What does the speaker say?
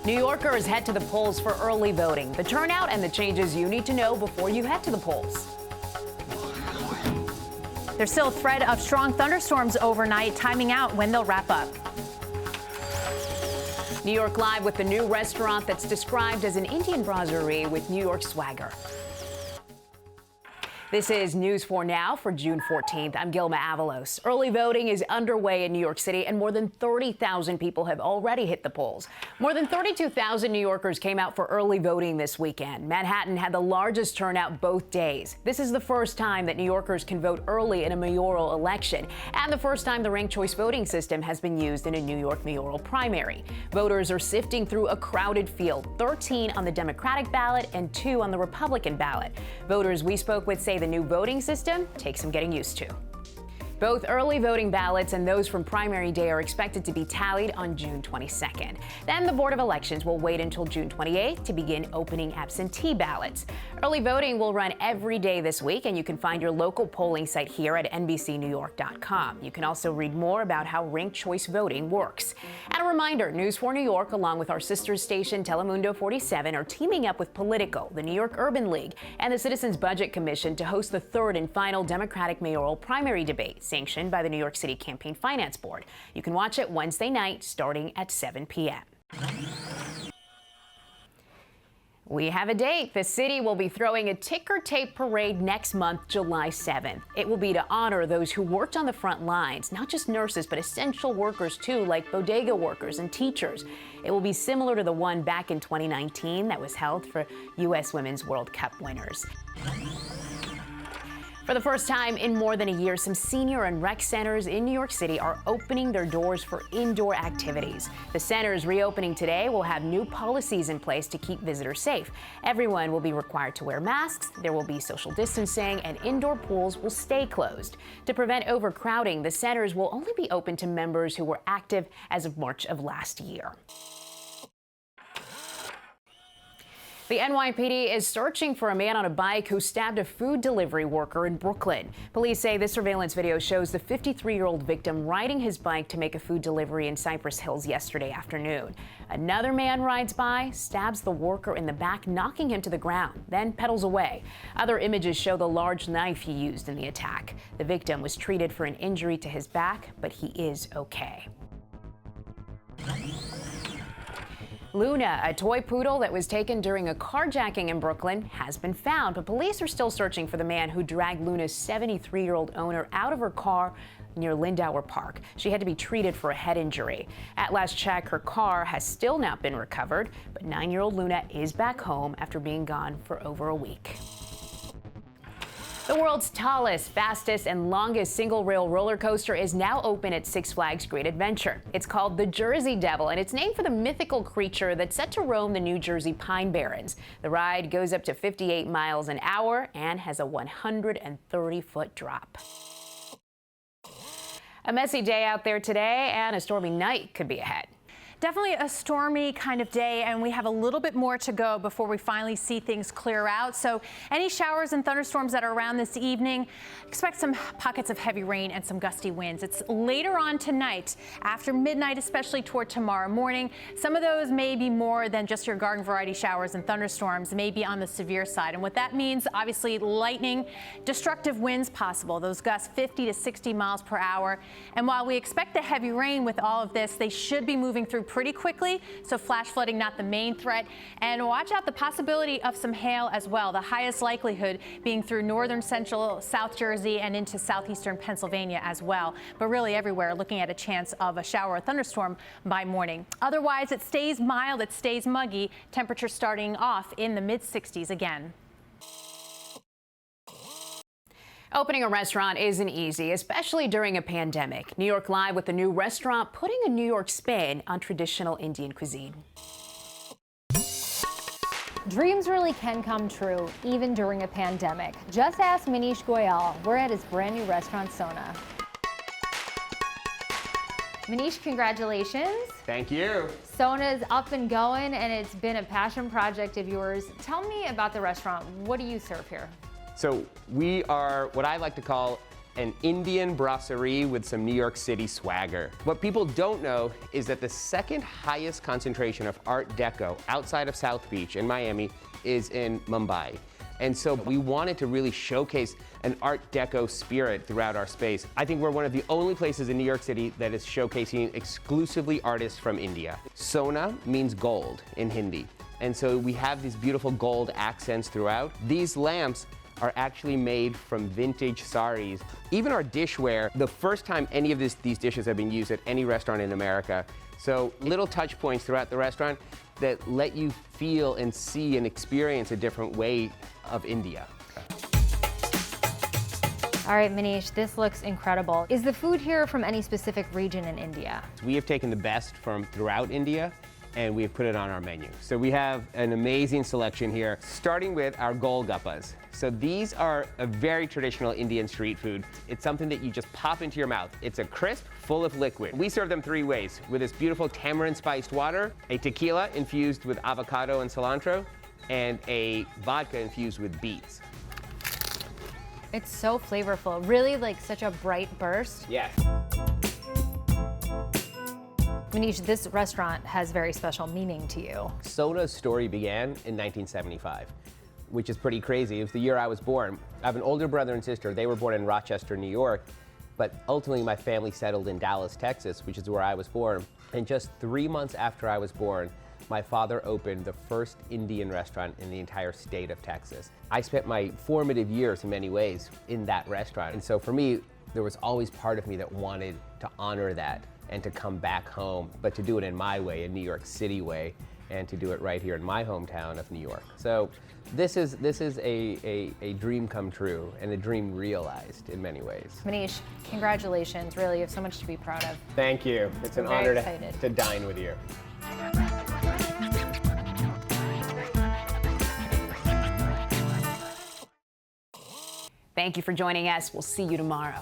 New Yorkers head to the polls for early voting. The turnout and the changes you need to know before you head to the polls. There's still a threat of strong thunderstorms overnight, timing out when they'll wrap up. New York Live with the new restaurant that's described as an Indian brasserie with New York swagger. This is News 4 Now for June 14th. I'm Gilma Avalos. Early voting is underway in New York City, and more than 30,000 people have already hit the polls. More than 32,000 New Yorkers came out for early voting this weekend. Manhattan had the largest turnout both days. This is the first time that New Yorkers can vote early in a mayoral election, and the first time the ranked choice voting system has been used in a New York mayoral primary. Voters are sifting through a crowded field, 13 on the Democratic ballot and 2 on the Republican ballot. Voters we spoke with say the new voting system takes some getting used to. Both early voting ballots and those from primary day are expected to be tallied on June 22nd. Then the Board of Elections will wait until June 28th to begin opening absentee ballots. Early voting will run every day this week, and you can find your local polling site here at NBCNewYork.com. You can also read more about how ranked choice voting works. And a reminder, News 4 New York, along with our sister station Telemundo 47, are teaming up with POLITICO, the New York Urban League, and the Citizens Budget Commission to host the third and final Democratic mayoral primary debate, sanctioned by the New York City Campaign Finance Board. You can watch it Wednesday night starting at 7 p.m. We have a date. The city will be throwing a ticker tape parade next month, July 7th. It will be to honor those who worked on the front lines, not just nurses, but essential workers too, like bodega workers and teachers. It will be similar to the one back in 2019 that was held for U.S. Women's World Cup winners. For the first time in more than a year, some senior and rec centers in New York City are opening their doors for indoor activities. The centers reopening today will have new policies in place to keep visitors safe. Everyone will be required to wear masks, there will be social distancing, and indoor pools will stay closed. To prevent overcrowding, the centers will only be open to members who were active as of March of last year. The NYPD is searching for a man on a bike who stabbed a food delivery worker in Brooklyn. Police say this surveillance video shows the 53-year-old victim riding his bike to make a food delivery in Cypress Hills yesterday afternoon. Another man rides by, stabs the worker in the back, knocking him to the ground, then pedals away. Other images show the large knife he used in the attack. The victim was treated for an injury to his back, but he is okay. Luna, a toy poodle that was taken during a carjacking in Brooklyn, has been found, but police are still searching for the man who dragged Luna's 73-year-old owner out of her car near Lindauer Park. She had to be treated for a head injury. At last check, her car has still not been recovered, but 9-year-old Luna is back home after being gone for over a week. The world's tallest, fastest, and longest single-rail roller coaster is now open at Six Flags Great Adventure. It's called the Jersey Devil, and it's named for the mythical creature that's set to roam the New Jersey Pine Barrens. The ride goes up to 58 miles an hour and has a 130-foot drop. A messy day out there today, and a stormy night could be ahead. Definitely a stormy kind of day, and we have a little bit more to go before we finally see things clear out. So any showers and thunderstorms that are around this evening, expect some pockets of heavy rain and some gusty winds. It's later on tonight, after midnight, especially toward tomorrow morning. Some of those may be more than just your garden variety showers and thunderstorms, may be on the severe side. And what that means, obviously, lightning, destructive winds possible. Those gusts 50 to 60 miles per hour. And while we expect the heavy rain with all of this, they should be moving through pretty quickly, so flash flooding not the main threat. And watch out the possibility of some hail as well, the highest likelihood being through northern central South Jersey and into southeastern Pennsylvania as well. But really everywhere looking at a chance of a shower or thunderstorm by morning. Otherwise, it stays mild, it stays muggy, temperatures starting off in the mid-60s again. Opening a restaurant isn't easy, especially during a pandemic. New York Live with the new restaurant putting a New York spin on traditional Indian cuisine. Dreams really can come true, even during a pandemic. Just ask Manish Goyal. We're at his brand new restaurant, Sona. Manish, congratulations. Thank you. Sona is up and going, and it's been a passion project of yours. Tell me about the restaurant. What do you serve here? So we are what I like to call an Indian brasserie with some New York City swagger. What people don't know is that the second highest concentration of Art Deco outside of South Beach in Miami is in Mumbai. And so we wanted to really showcase an Art Deco spirit throughout our space. I think we're one of the only places in New York City that is showcasing exclusively artists from India. Sona means gold in Hindi. And so we have these beautiful gold accents throughout. These lamps are actually made from vintage saris. Even our dishware, the first time any of these dishes have been used at any restaurant in America. So little touch points throughout the restaurant that let you feel and see and experience a different way of India. All right, Manish, this looks incredible. Is the food here from any specific region in India? We have taken the best from throughout India and we have put it on our menu. So we have an amazing selection here, starting with our golgappas. So these are a very traditional Indian street food. It's something that you just pop into your mouth. It's a crisp, full of liquid. We serve them 3 ways, with this beautiful tamarind spiced water, a tequila infused with avocado and cilantro, and a vodka infused with beets. It's so flavorful, really like such a bright burst. Yes. Manish, this restaurant has very special meaning to you. Sona's story began in 1975, which is pretty crazy. It was the year I was born. I have an older brother and sister. They were born in Rochester, New York, but ultimately my family settled in Dallas, Texas, which is where I was born. And just 3 months after I was born, my father opened the first Indian restaurant in the entire state of Texas. I spent my formative years in many ways in that restaurant. And so for me, there was always part of me that wanted to honor that and to come back home, but to do it in my way, a New York City way, and to do it right here in my hometown of New York. So this is a dream come true and a dream realized in many ways. Manish, congratulations. Really, you have so much to be proud of. Thank you. It's an We're honor very excited. to dine with you. Thank you for joining us. We'll see you tomorrow.